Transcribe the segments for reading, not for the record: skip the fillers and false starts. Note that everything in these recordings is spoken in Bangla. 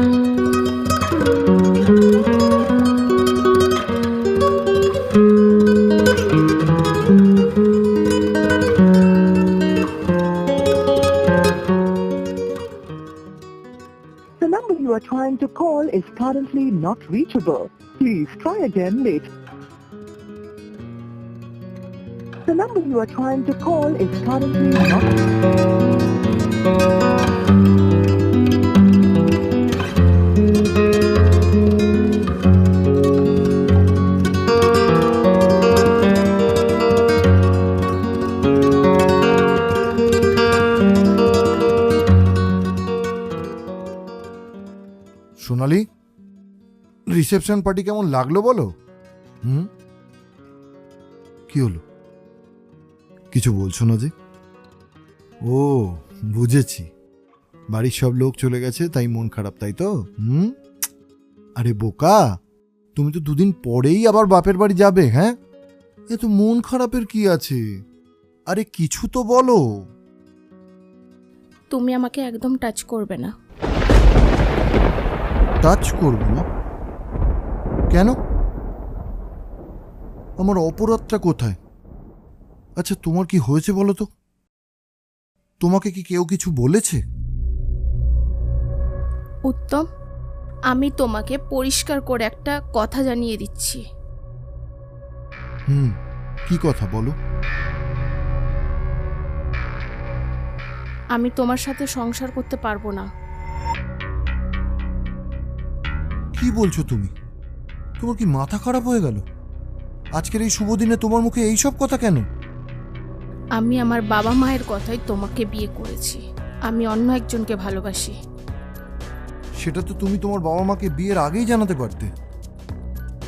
The number you are trying to call is currently not reachable. Please try again later. The number you are trying to call is currently not. Sonali, reception party কেমন লাগলো বলো? কি হলো, কিছু বলছো না যে? ও, বুঝেছি, বাড়ির সব লোক চলে গেছে তাই মন খারাপ, তাই তো? আরে বোকা, তুমি তো দুদিন পরেই আবার বাপের বাড়ি যাবে। হ্যাঁ, এ তো মন খারাপের কি আছে? আরে কিছু তো বলো। তুমি আমাকে একদম টাচ করবে না। টাচ করবো না? কেন? আমার অপরাধটা কোথায়? আচ্ছা, তোমার কি হয়েছে বলো তো? তোমাকে কি কেউ কিছু বলেছে? উত্তম, আমি তোমাকে পরিষ্কার করে একটা কথা জানিয়ে দিচ্ছি। কি কথা বলো? আমি তোমার সাথে সংসার করতে পারবো না। কি বলছো তুমি? তোমার কি মাথা খারাপ হয়ে গেল? আজকের এই শুভ দিনে তোমার মুখে এইসব কথা কেন? আমি আমার বাবা মায়ের কথাই তোমাকে বিয়ে করেছি। আমি অন্য একজনকে ভালোবাসি। সেটা তো তুমি তোমার বাবা মাকে বিয়ের আগেই জানাতে পারতে।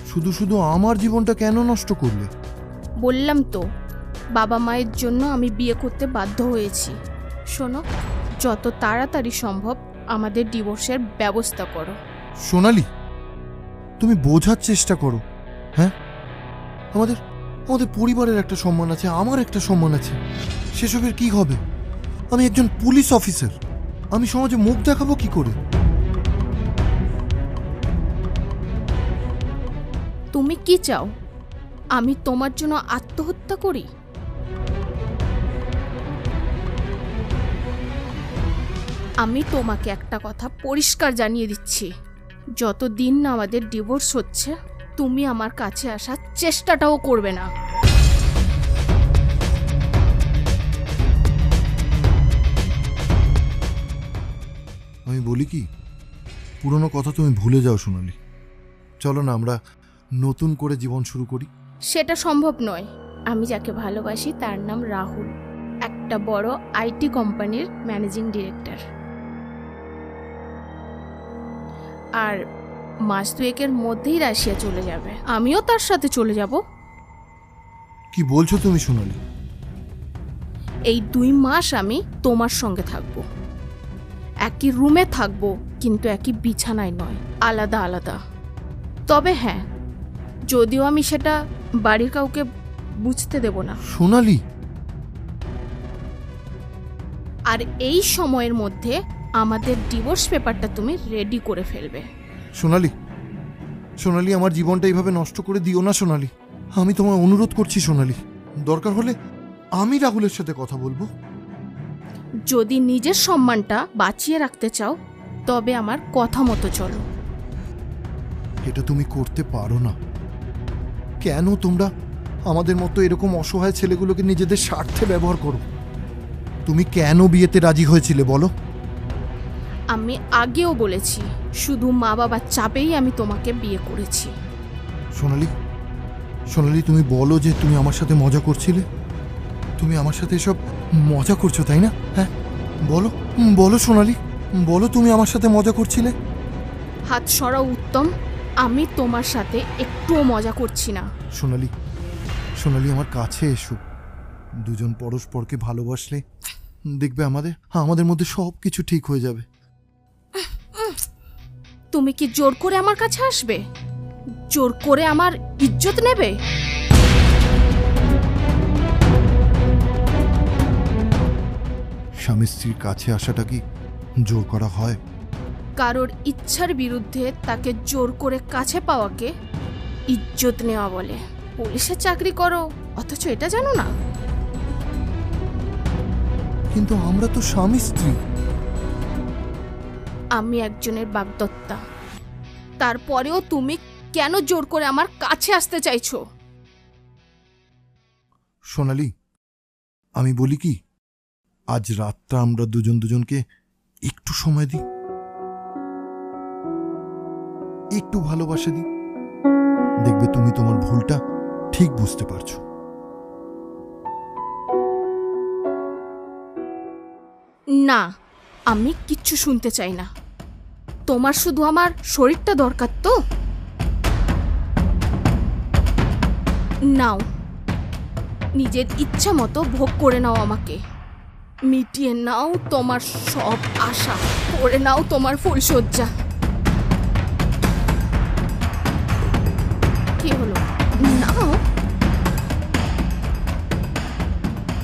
শুধু শুধু আমার জীবনটা কেন নষ্ট করলে? বললাম তো, বাবা মায়ের জন্য আমি বিয়ে করতে বাধ্য হয়েছি। শোনো, যত তাড়াতাড়ি সম্ভব আমাদের ডিভোর্সের ব্যবস্থা করো। সোনালি, তুমি বোঝার চেষ্টা করো। হ্যাঁ, আমাদের আমাদের পরিবারের একটা সম্মান আছে, আমার একটা সম্মান আছে। সেসবের কি হবে? আমি একজন পুলিশ অফিসার, আমি সমাজে মুখ দেখাবো কি করে? তুমি কি চাও আমি তোমার জন্য আত্মহত্যা করি? আমি তোমাকে একটা কথা পরিষ্কার জানিয়ে দিচ্ছি, যতদিন না আমাদের ডিভোর্স হচ্ছে তুমি আমার কাছে আসার চেষ্টাটাও করবে না। আমি বলি কি, পুরনো কথা তুমি ভুলে যাও সোনালি। চলো না আমরা নতুন করে জীবন শুরু করি। সেটা সম্ভব নয়। আমি যাকে ভালোবাসি তার নাম রাহুল, একটা বড় আইটি কোম্পানির ম্যানেজিং ডিরেক্টর। আর মাস দুয়েকের মধ্যেই রাশিয়া চলে যাবে, আমিও তার সাথে চলে যাব। কি বলছো তুমি সোনালি? এই 2 মাস আমি তোমার সঙ্গে থাকবো, একই রুমে থাকবো, কিন্তু একই বিছানায় নয়, আলাদা আলাদা। তবে হ্যাঁ, যদিও আমি সেটা বাড়ির কাউকে বুঝতে দেব না। সোনালি, আর এই সময়ের মধ্যে আমাদের ডিভোর্স পেপারটা তুমি রেডি করে ফেলবে। সোনালি, সোনালি, আমার জীবনটা এইভাবে নষ্ট করে দিও না সোনালি। আমি তোমায় অনুরোধ করছি সোনালি, দরকার হলে আমি রাহুলের সাথে কথা বলবো। যদি নিজের সম্মানটা বাঁচিয়ে রাখতে চাও তবে আমার কথা মতো চলো। এটা তুমি করতে পারো না। কেন তোমরা আমাদের মতো এরকম অসহায় ছেলেগুলোকে নিজেদের স্বার্থে ব্যবহার করো? তুমি কেন বিয়েতে রাজি হয়েছিলে বলো? আমি আগেও বলেছি, শুধু মা বাবার চাপেই আমি তোমাকে বিয়ে করেছি। সোনালি, সোনালি, তুমি বলো যে তুমি আমার সাথে মজা করছিলে। তুমি আমার সাথে এসব মজা করছো, তাই না? হ্যাঁ, বলো বলো সোনালি, বলো তুমি আমার সাথে মজা করছিলে। হাত সরাও উত্তম, আমি তোমার সাথে একটুও মজা করছি না। সোনালি, সোনালি, আমার কাছে এসো। দুজন পরস্পরকে ভালোবাসলে দেখবে আমাদের মধ্যে সব কিছু ঠিক হয়ে যাবে। তুমি কি জোর করে আমার কাছে আসবে? জোর করে আমার ইজ্জত নেবে? স্বামী স্ত্রীর কাছে আসাটা কি জোর করা হয়? কারোর ইচ্ছার বিরুদ্ধে তাকে জোর করে কাছে পাওয়াকে ইজ্জত নেওয়া বলে। পুলিশে চাকরি করো অথচ এটা জানো না? কিন্তু আমরা তো স্বামী স্ত্রী। আমি একজনের বাগদত্তা, তারপরেও তুমি কেন জোর করে আমার কাছে আসতে চাইছো? সোনালি, আমি বলি কি, আজ রাতটা আমরা দুজন দুজনকে একটু সময় দিই, একটু ভালোবাসা দিই। দেখবে তুমি তোমার ভুলটা ঠিক বুঝতে পারছো। না, আমি কিচ্ছু শুনতে চাই না। তোমার শুধু আমার শরীরটা দরকার তো। নাও, নিজের ইচ্ছা মতো ভোগ করে নাও, আমাকে মিটিয়ে নাও তোমার সব আশা, করে নাও তোমার ফুলসজ্জা। কি হলো, নাও।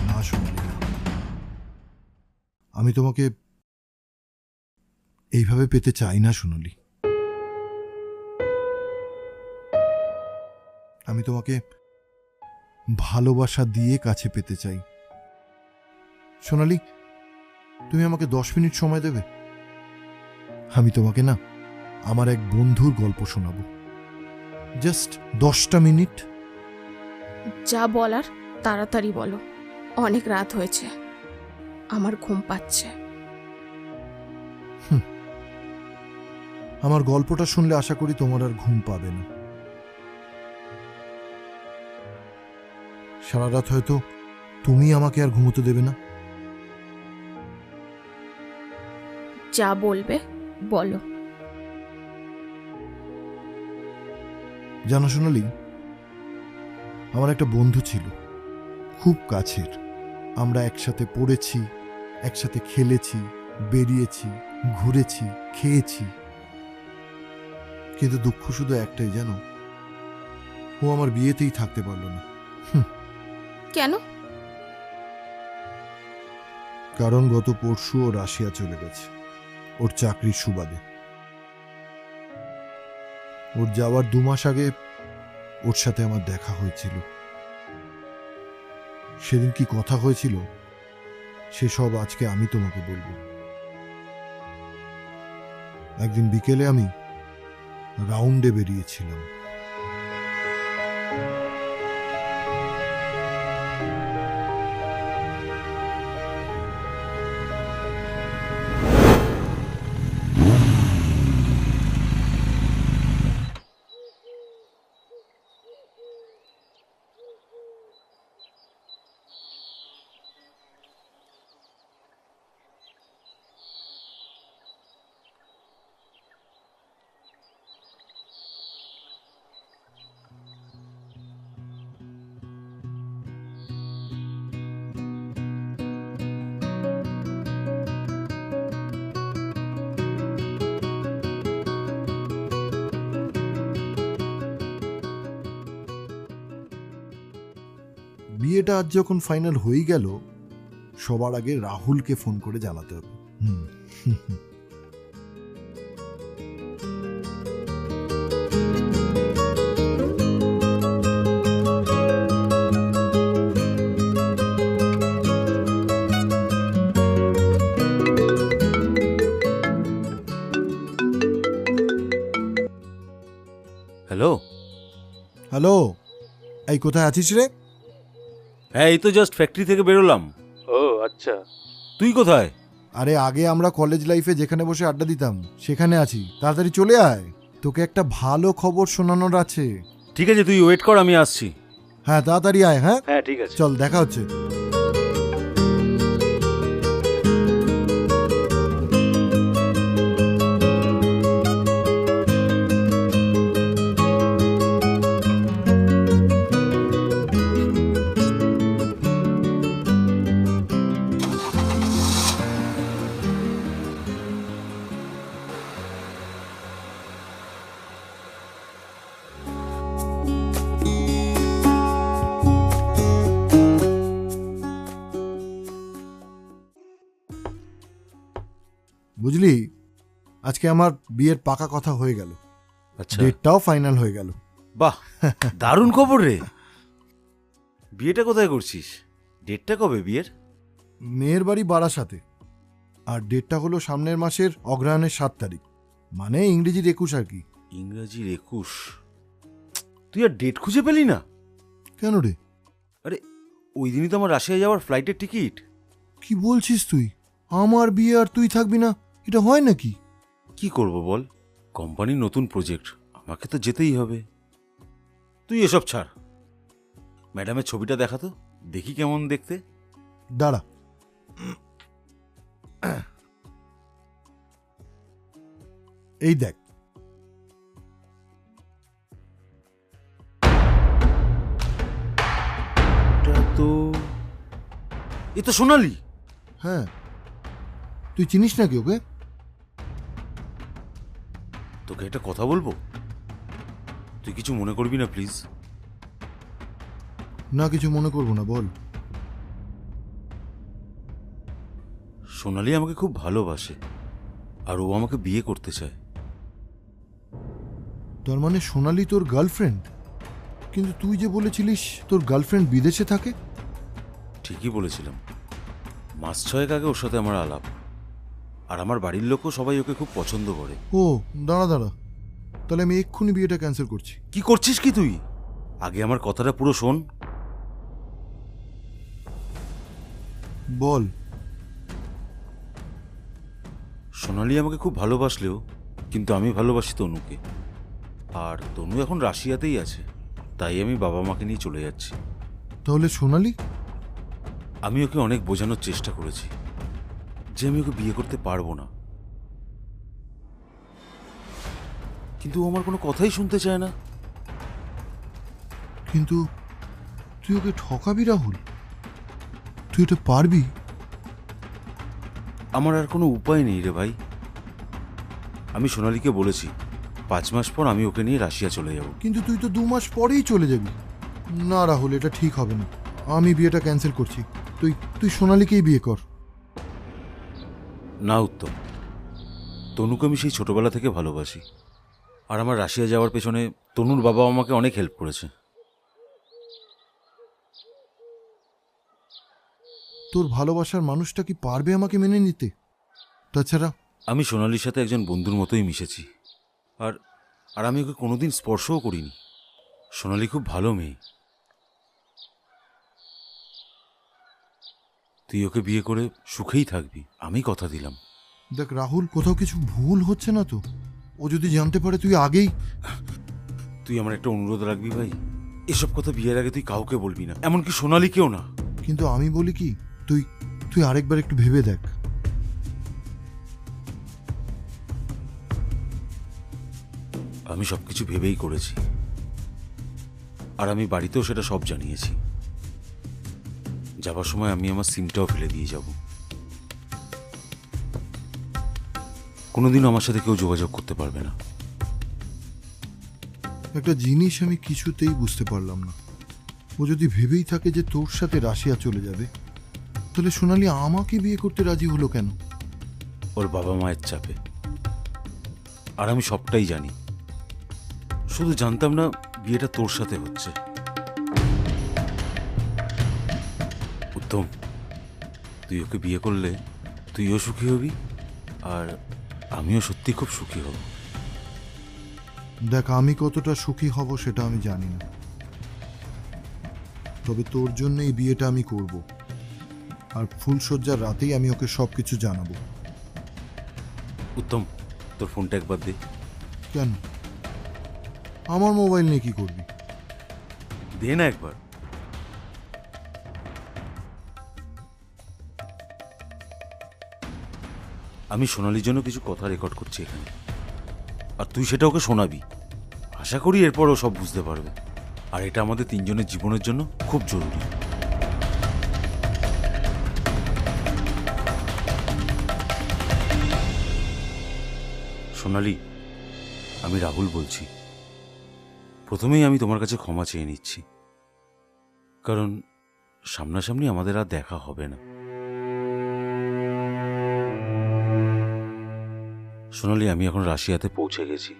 না সোনালি, আমি তোমাকে এইভাবে পেতে চাই না সোনালি। আমি তোমাকে ভালোবাসা দিয়ে কাছে পেতে চাই। সোনালি, তুমি আমাকে 10 মিনিট সময় দেবে? আমি তোমাকে না আমার এক বন্ধুর গল্প শোনাবো। জাস্ট 10টা মিনিট। যা বলার তাড়াতাড়ি বলো, অনেক রাত হয়েছে, আমার ঘুম পাচ্ছে। আমার গল্পটা শুনলে আশা করি তোমার আর ঘুম পাবে না। সারা রাত হয়তো তুমি আমাকে আর ঘুমোতে দেবে না। যা বলবে বলো। জানো সোনালি, আমার একটা বন্ধু ছিল, খুব কাছের। আমরা একসাথে পড়েছি, একসাথে খেলেছি, বেরিয়েছি, ঘুরেছি, খেয়েছি। কিন্তু দুঃখ শুধু একটাই, জানো, ও আমার বিয়েতেই থাকতে পারল না। কেন? কারণ গত পরশু ও রাশিয়া চলে গেছে ওর চাকরির সুবাদে। ওর যাওয়ার 2 মাস আগে ওর সাথে আমার দেখা হয়েছিল। সেদিন কি কথা হয়েছিল সেসব আজকে আমি তোমাকে বলবো। একদিন বিকেলে আমি রাউন্ডে বেরিয়েছিলাম। বিয়েটা আজ যখন ফাইনাল হয়ে গেল, সবার আগে রাহুলকে ফোন করে জানাতে হবে। হ্যালো। হ্যালো, এই কোথায় আছিস রে? হ্যাঁ, এই তো জাস্ট ফ্যাক্টরি থেকে বেরোলাম। ও আচ্ছা, তুই কোথায়? আরে আগে আমরা কলেজ লাইফে যেখানে বসে আড্ডা দিতাম সেখানে আছি। তাড়াতাড়ি চলে আয়, তোকে একটা ভালো খবর শোনানোর আছে। ঠিক আছে, তুই ওয়েট কর, আমি আসছি। হ্যাঁ তাড়াতাড়ি আয়। হ্যাঁ হ্যাঁ ঠিক আছে, চল, দেখা হচ্ছে। বুঝলি, আজকে আমার বিয়ের পাকা কথা হয়ে গেল, আচ্ছা, ডেটটাও ফাইনাল হয়ে গেল। বাহ, দারুণ খবর রে। বিয়েটা কোথায় করছিস? ডেটটা কবে বিয়ের? মেয়ের বাড়ি বারাসাতে, আর ডেটটা হলো সামনের মাসের অগ্রহায়ণের 7 তারিখ, মানে ইংরেজির 21 আর কি। ইংরাজির 21? তুই আর ডেট খুঁজে পেলি না? কেন রে? আরে, ওই দিনই তো আমার রাশিয়া যাওয়ার ফ্লাইটের টিকিট। কি বলছিস তুই? আমার বিয়ে আর তুই থাকবি না, এটা হয় নাকি? কি করব বল, কোম্পানির নতুন প্রজেক্ট, আমাকে তো যেতেই হবে। তুই এসব ছাড়, ম্যাডামের ছবিটা দেখা তো, দেখি কেমন দেখতে। দাঁড়া, এই দেখ। এ তো সোনালি। হ্যাঁ, তুই চিনিস নাকি ওকে? তোকে একটা কথা বলবো, তুই কিছু মনে করবি না প্লিজ? না, কিছু মনে করবো না, বল। সোনালি আমাকে খুব ভালোবাসে, আর ও আমাকে বিয়ে করতে চায়। তার মানে সোনালি তোর গার্লফ্রেন্ড? কিন্তু তুই যে বলেছিলিস তোর গার্লফ্রেন্ড বিদেশে থাকে। ঠিকই বলেছিলাম, মাস 6 আগে ওর সাথে আমার আলাপ, আর আমার বাড়ির লোকও সবাই ওকে খুব পছন্দ করে। ও, দাঁড়া দাঁড়া, তাহলে আমি এক্ষুনি বিয়েটা ক্যান্সেল করছি। কি করছিস কি তুই? আগে আমার কথাটা পুরো শোন। বল। সোনালি আমাকে খুব ভালোবাসলেও কিন্তু আমি ভালোবাসি তনুকে, আর তনু এখন রাশিয়াতেই আছে, তাই আমি বাবা মাকে নিয়ে চলে যাচ্ছি। তাহলে সোনালি? আমি ওকে অনেক বোঝানোর চেষ্টা করেছি যে আমি ওকে বিয়ে করতে পারবো না, কিন্তু ও আমার কোনো কথাই শুনতে চায় না। কিন্তু তুই ওকে ঠকাবি রাহুল, তুই এটা পারবি? আমার আর কোনো উপায় নেই রে ভাই। আমি সোনালিকে বলেছি 5 মাস পর আমি ওকে নিয়ে রাশিয়া চলে যাব। কিন্তু তুই তো 2 মাস পরেই চলে যাবি। না রাহুল, এটা ঠিক হবে না, আমি বিয়েটা ক্যান্সেল করছি। তুই তুই সোনালিকেই বিয়ে কর। না উত্তম, তনুকে আমি সেই ছোটবেলা থেকে ভালোবাসি, আর আমার রাশিয়া যাওয়ার পেছনে তনুর বাবা আমাকে অনেক হেল্প করেছে। তোর ভালোবাসার মানুষটা কি পারবে আমাকে মেনে নিতে? তাছাড়া আমি সোনালির সাথে একজন বন্ধুর মতোই মিশেছি, আর আর আমি ওকে কোনোদিন স্পর্শও করিনি। সোনালি খুব ভালো মেয়ে। তুই ওকে বিয়ে করে সুখেই থাকবি, আমি কথা দিলাম। দেখ রাহুল, কোথাও কিছু ভুল হচ্ছে না তো? ও যদি জানতে পারে তুই আগেই... তুই আমার একটা অনুরোধ রাখবি ভাই, এসব কথা বিয়ের আগে তুই কাউকে বলবি না, এমনকি সোনালিকেও না। কিন্তু আমি বলি কি, তুই তুই আরেকবার একটু ভেবে দেখ। আমি সবকিছু ভেবেই করেছি, আর আমি বাড়িতেও সেটা সব জানিয়েছি। যাবার সময় আমি আমার সিমটাও ফেলে দিয়ে যাব। কোনোদিনও আমার সাথে কেউ যোগাযোগ করতে পারবে না। একটা জিনিস আমি কিছুতেই বুঝতে পারলাম না, ও যদি ভেবেই থাকে যে তোর সাথে রাশিয়া চলে যাবে, তাহলে সোনালি আমাকে বিয়ে করতে রাজি হলো কেন? ওর বাবা মায়ের চাপে, আর আমি সবটাই জানি। শুধু জানতাম না বিয়েটা তোর সাথে হচ্ছে। উত্তম, তুই ওকে বিয়ে করলে তুইও সুখী হবি, আর আমিও সত্যি খুব সুখী হব। দেখ, আমি কতটা সুখী হব সেটা আমি জানি না, তবে তোর জন্য এই বিয়েটা আমি করব, আর ফুলশয্যার রাতেই আমি ওকে সবকিছু জানাবো। উত্তম, তোর ফোনটা একবার দে। কেন? আমার মোবাইল নিয়ে কি করবি? দে না একবার। আমি সোনালির জন্য কিছু কথা রেকর্ড করছি এখানে, আর তুই সেটা ওকে শোনাবি। আশা করি এরপর ও সব বুঝতে পারবে, আর এটা আমাদের 3 জনের জীবনের জন্য খুব জরুরি। সোনালি, আমি রাহুল বলছি। প্রথমেই আমি তোমার কাছে ক্ষমা চেয়ে নিচ্ছি, কারণ সামনাসামনি আমাদের আর দেখা হবে না। সোনালি, আমি এখন রাশিয়াতে পৌঁছে গেছি।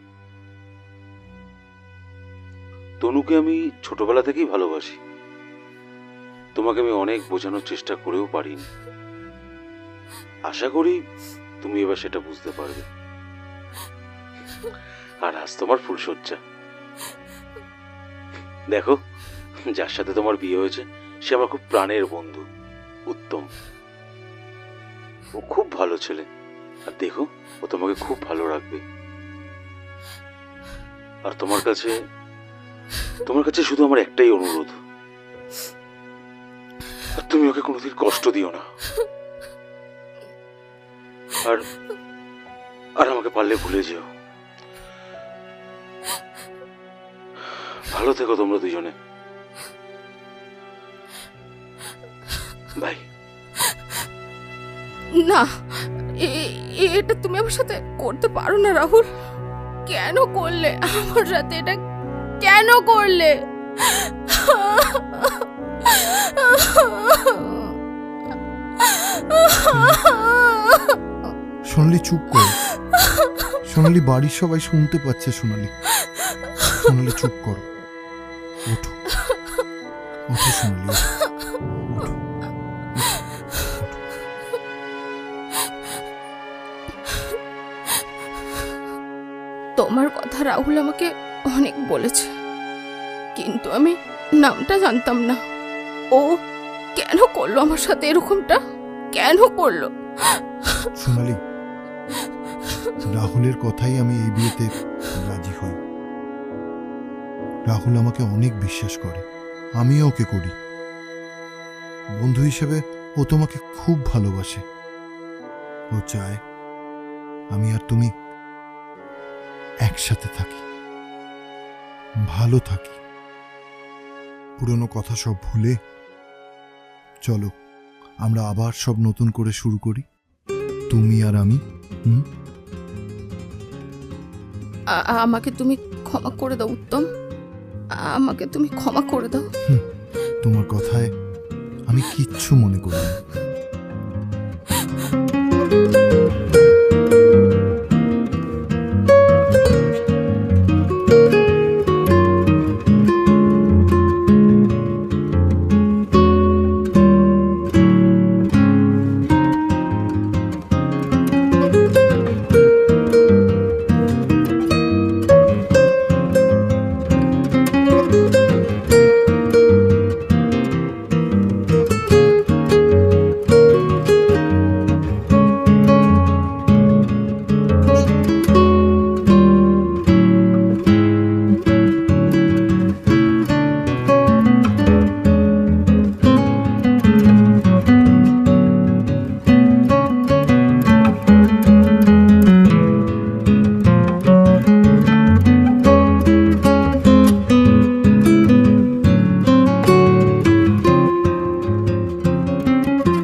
তনুকে আমি ছোটবেলা থেকেই ভালোবাসি। তোমাকে আমি অনেক বোঝানোর চেষ্টা করেও পারিনি। আশা করি তুমি এবার সেটা বুঝতে পারবে। আর আজ তোমার ফুলশয্যা। দেখো, যার সাথে তোমার বিয়ে হয়েছে সে আমার খুব প্রাণের বন্ধু, উত্তম। ও খুব ভালো ছেলে, আর দেখো ও তোমাকে খুব ভালো রাখবে। আর তোমার কাছে শুধু আমার একটাই অনুরোধ, আর তুমি ওকে কোনোদিন কষ্ট দিও না। আর আমাকে পারলে ভুলে যেও। ভালো থেকো তোমরা দুজনে। বাই। না, এটা তুমি আমার সাথে করতে পারো না রাহুল। কেন করলে আমার সাথে এটা? কেন করলে? সোনালি চুপ করো। সোনালি, বাড়ির সবাই শুনতে পাচ্ছে। সোনালি, সোনালি চুপ করো। ওঠো, ওঠো সোনালি, ওঠো, ওঠো, ওঠো। তোমার কথা রাহুল আমাকে অনেক বলেছে, কিন্তু আমি নামটা জানতাম না। ও কেন করলো আমার সাথে এরকমটা? কেন করলো? সোনালি, রাহুলের কথাই আমি এই বিয়েতে রাজি হই। রাহুল আমাকে অনেক বিশ্বাস করে, আমিও ওকে করি। বন্ধু হিসেবে ও তোমাকে খুব ভালোবাসে। ও চায় আমি আর তুমি একসাথে থাকি, ভালো থাকি। পুরনো কথা সব ভুলে চলো আমরা আবার সব নতুন করে শুরু করি, তুমি আর আমি। আমাকে তুমি ক্ষমা করে দাও উত্তম, আমাকে তুমি ক্ষমা করে দাও। তোমার কথায় আমি কিচ্ছু মনে করি না।